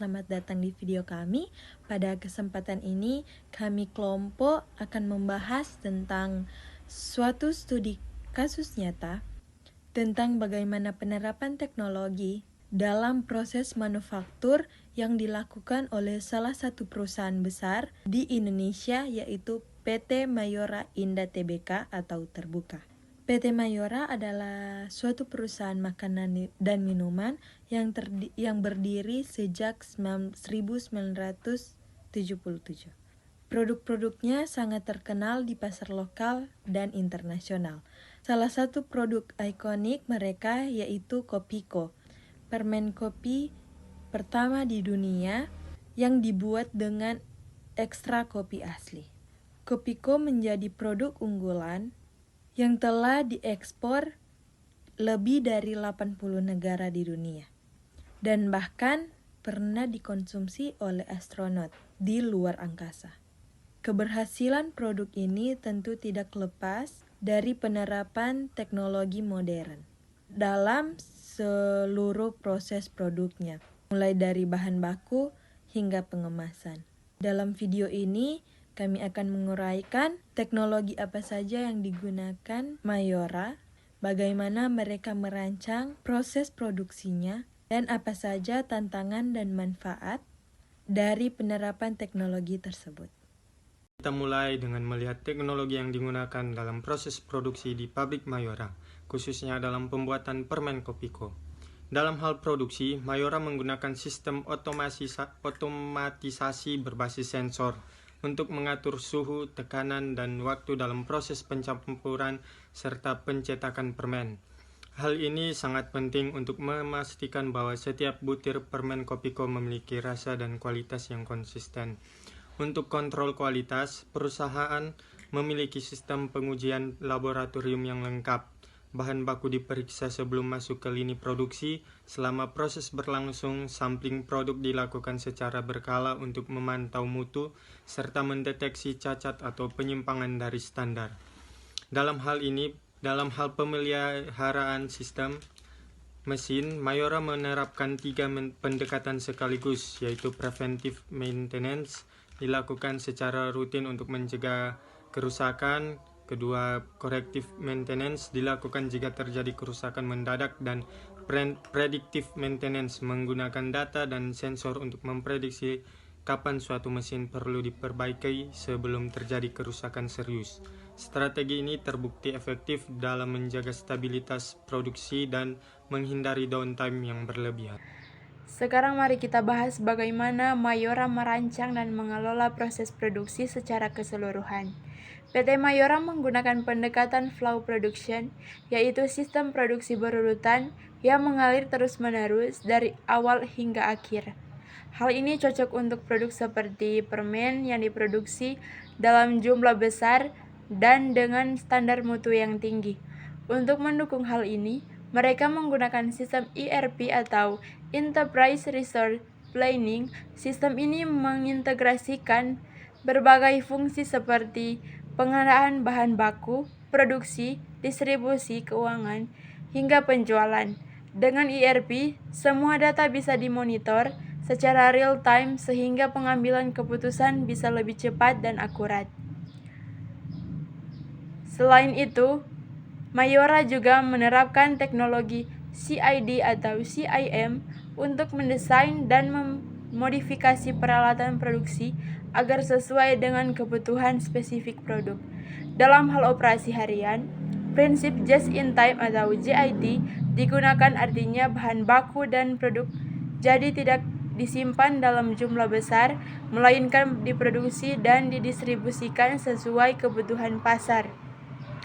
selamat datang di video kami. Pada kesempatan ini, kami kelompok akan membahas tentang suatu studi kasus nyata tentang bagaimana penerapan teknologi dalam proses manufaktur yang dilakukan oleh salah satu perusahaan besar di Indonesia, yaitu PT Mayora Indah Tbk atau Terbuka. PT Mayora adalah suatu perusahaan makanan dan minuman yang berdiri sejak 1977. Produk-produknya sangat terkenal di pasar lokal dan internasional. Salah satu produk ikonik mereka yaitu Kopiko, permen kopi pertama di dunia yang dibuat dengan ekstra kopi asli. Kopiko menjadi produk unggulan yang telah diekspor lebih dari 80 negara di dunia dan bahkan pernah dikonsumsi oleh astronot di luar angkasa. Keberhasilan produk ini tentu tidak lepas dari penerapan teknologi modern dalam seluruh proses produknya, mulai dari bahan baku hingga pengemasan. Dalam video ini, kami akan menguraikan teknologi apa saja yang digunakan Mayora, bagaimana mereka merancang proses produksinya, dan apa saja tantangan dan manfaat dari penerapan teknologi tersebut. Kita mulai dengan melihat teknologi yang digunakan dalam proses produksi di pabrik Mayora, khususnya dalam pembuatan permen Kopiko. Dalam hal produksi, Mayora menggunakan sistem otomatisasi berbasis sensor untuk mengatur suhu, tekanan, dan waktu dalam proses pencampuran serta pencetakan permen. Hal ini sangat penting untuk memastikan bahwa setiap butir permen Kopiko memiliki rasa dan kualitas yang konsisten. Untuk kontrol kualitas, perusahaan memiliki sistem pengujian laboratorium yang lengkap. Bahan baku diperiksa sebelum masuk ke lini produksi. Selama proses berlangsung, sampling produk dilakukan secara berkala untuk memantau mutu serta mendeteksi cacat atau penyimpangan dari standar. Dalam hal pemeliharaan sistem mesin, Mayora menerapkan 3 pendekatan sekaligus, yaitu preventive maintenance, dilakukan secara rutin untuk mencegah kerusakan. Kedua, corrective maintenance dilakukan jika terjadi kerusakan mendadak, dan predictive maintenance menggunakan data dan sensor untuk memprediksi kapan suatu mesin perlu diperbaiki sebelum terjadi kerusakan serius. Strategi ini terbukti efektif dalam menjaga stabilitas produksi dan menghindari downtime yang berlebihan. Sekarang mari kita bahas bagaimana Mayora merancang dan mengelola proses produksi secara keseluruhan. PT Mayora menggunakan pendekatan flow production, yaitu sistem produksi berurutan yang mengalir terus-menerus dari awal hingga akhir. Hal ini cocok untuk produk seperti permen yang diproduksi dalam jumlah besar dan dengan standar mutu yang tinggi. Untuk mendukung hal ini, mereka menggunakan sistem ERP atau Enterprise Resource Planning. Sistem ini mengintegrasikan berbagai fungsi seperti pengadaan bahan baku, produksi, distribusi, keuangan, hingga penjualan. Dengan ERP, semua data bisa dimonitor secara real-time sehingga pengambilan keputusan bisa lebih cepat dan akurat. Selain itu, Mayora juga menerapkan teknologi CID atau CIM untuk mendesain dan memodifikasi peralatan produksi agar sesuai dengan kebutuhan spesifik produk. Dalam hal operasi harian, prinsip just-in-time atau JIT digunakan, artinya bahan baku dan produk jadi tidak disimpan dalam jumlah besar, melainkan diproduksi dan didistribusikan sesuai kebutuhan pasar.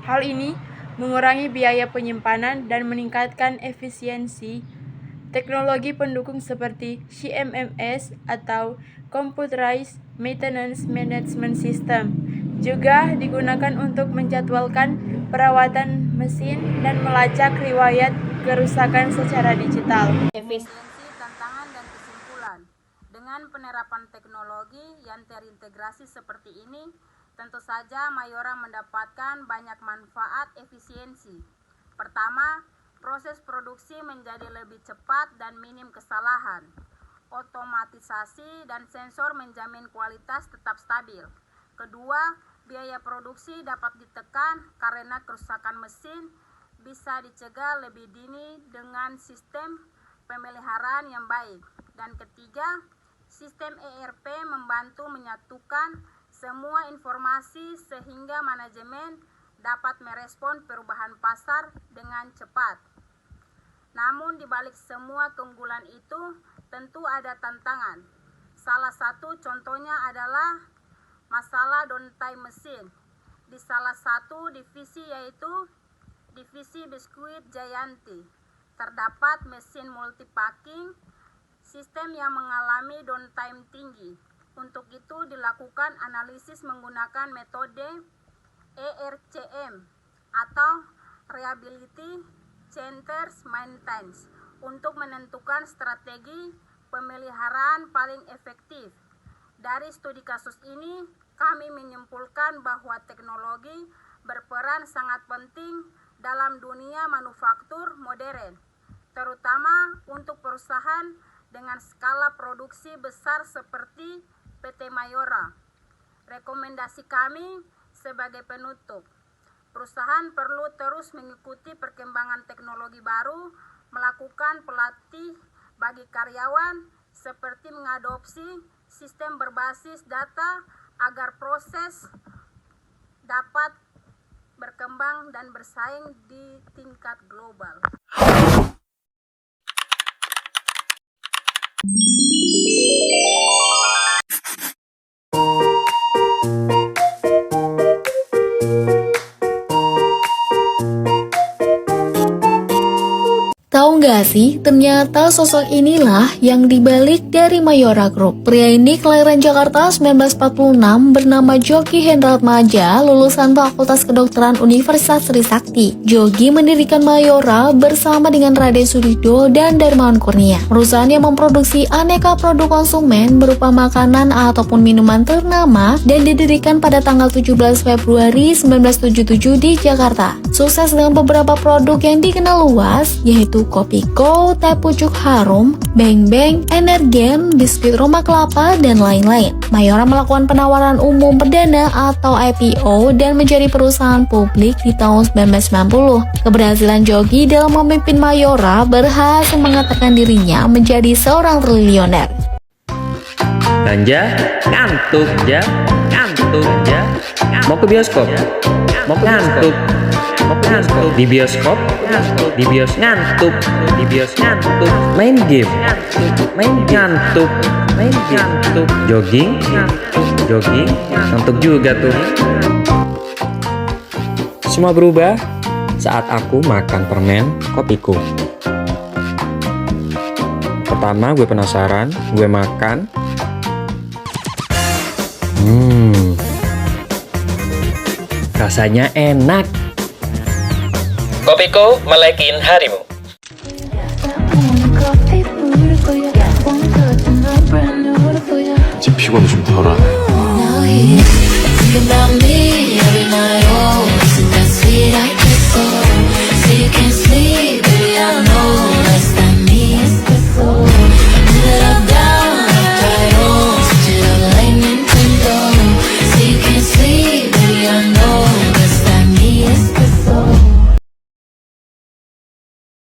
Hal ini mengurangi biaya penyimpanan dan meningkatkan efisiensi. Teknologi pendukung seperti CMMS atau Computerized Maintenance Management System juga digunakan untuk menjadwalkan perawatan mesin dan melacak riwayat kerusakan secara digital. Efisiensi, tantangan, dan kesimpulan. Dengan penerapan teknologi yang terintegrasi seperti ini, tentu saja Mayora mendapatkan banyak manfaat efisiensi. Pertama, proses produksi menjadi lebih cepat dan minim kesalahan. otomatisasi dan sensor menjamin kualitas tetap stabil. Kedua, biaya produksi dapat ditekan karena kerusakan mesin bisa dicegah lebih dini dengan sistem pemeliharaan yang baik. Dan ketiga, sistem ERP membantu menyatukan semua informasi sehingga manajemen dapat merespon perubahan pasar dengan cepat. Namun di balik semua keunggulan itu tentu ada tantangan. Salah satu contohnya adalah masalah downtime mesin. Di salah satu divisi yaitu divisi biskuit Jayanti terdapat mesin multipacking sistem yang mengalami downtime tinggi. Untuk itu dilakukan analisis menggunakan metode ERCM atau Reliability Centered Maintenance untuk menentukan strategi pemeliharaan paling efektif. Dari studi kasus ini, kami menyimpulkan bahwa teknologi berperan sangat penting dalam dunia manufaktur modern, terutama untuk perusahaan dengan skala produksi besar seperti PT Mayora. Rekomendasi kami sebagai penutup, perusahaan perlu terus mengikuti perkembangan teknologi baru, melakukan pelatih bagi karyawan, seperti mengadopsi sistem berbasis data agar proses dapat berkembang dan bersaing di tingkat global. Tahu nggak sih, ternyata sosok inilah yang dibalik dari Mayora Group. Pria ini kelahiran Jakarta 1946, bernama Jogi Hendratmaja, lulusan Fakultas Kedokteran Universitas Trisakti. Jogi mendirikan Mayora bersama dengan Raden Sudido dan Darmawan Kurnia. Perusahaan yang memproduksi aneka produk konsumen berupa makanan ataupun minuman ternama dan didirikan pada tanggal 17 Februari 1977 di Jakarta. Sukses dengan beberapa produk yang dikenal luas, yaitu Kopiko, teh pucuk harum, Beng Beng, Energen, biskuit Roma Kelapa, dan lain-lain. Mayora melakukan penawaran umum perdana atau IPO dan menjadi perusahaan publik di tahun 1990. Keberhasilan Jogi dalam memimpin Mayora berhasil mengatakan dirinya menjadi seorang triliuner. Belanja, ngantuk ya, mau ke bioskop, mau ke ngantuk, di bioskop, ngantuk, main game, ngantuk, jogging, ngantuk juga tuh. Semua berubah saat aku makan permen Kopiko. Pertama gue penasaran, gue makan. Rasanya enak. Kopiko melekin harimu. 지금 피곤이 좀 덜하네.